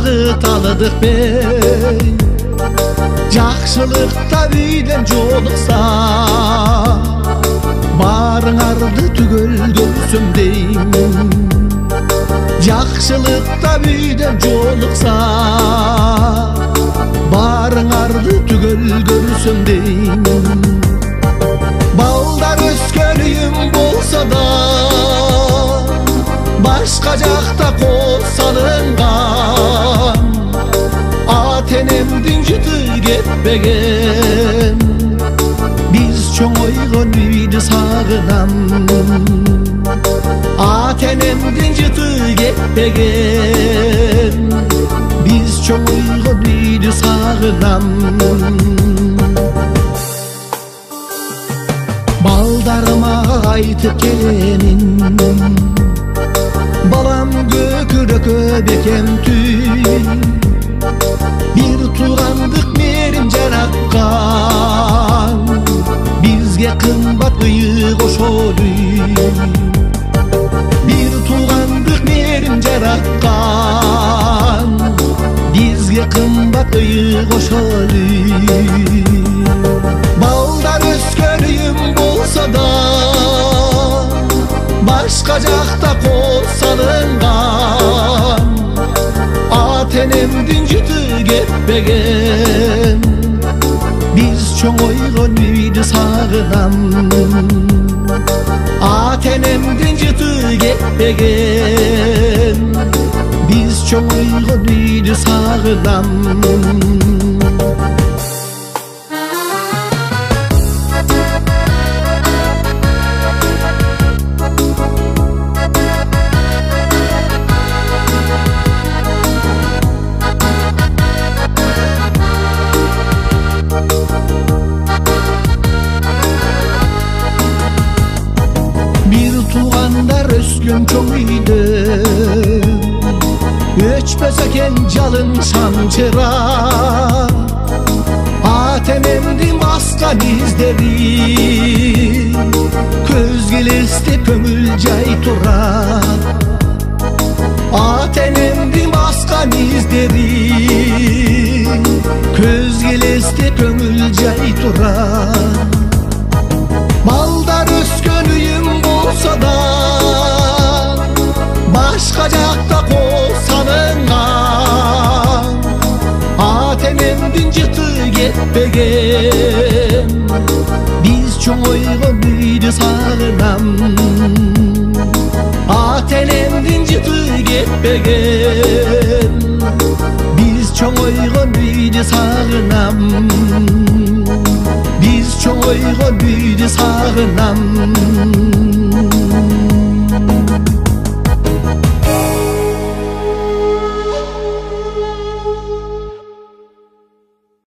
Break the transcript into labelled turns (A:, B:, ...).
A: bağıtalıdık bey. Жақшылықта үйден жолықса, барыңарды түгел көрсем деймін. Жақшылықта үйден жолықса, барыңарды түгел көрсем деймін. Балдар өскен үйім болса да, башқа жақта қол салынған. Ата-енемдин жыты кетпеген, биз чоңойгон үйдү сагынам. Ата-енемдин жыты кетпеген, биз чоңойгон үйдү сагынам. Балдарыма айтып келемин, балам көкүрөкө бекем түй. Bir tuğandık merim жараткан, бизге кымбат ıyı кошолу. Bir tuğandık merim жараткан, бизге кымбат ıyı кошолу. Балдар өскөн үйүм болса да, башка жакта кол салынган. Ата-енемдин жыты кетпеген, биз чоңойгон үйдү сагынам. Ата-енемдин жыты кетпеген, биз чоңойгон үйдү сагынам. Tuğanlar öskün çoğ uydu, öçpes eken jalın şamçıra. Ata-enemdin baskan izleri, köz gelesti köngül jay tura. Ata-enemdin baskan izleri, köz gelesti köngül jay tura. Balдар өскөн үйүм болса да, башка жакта кол салынган. Ата-енемдин жыты кетпеген, биз чоңойгон үйдү сагынам. Ата-енемдин жыты кетпеген, биз чоңойгон үйдү сагынам. Biz çoğuygon büyüdü sağınam.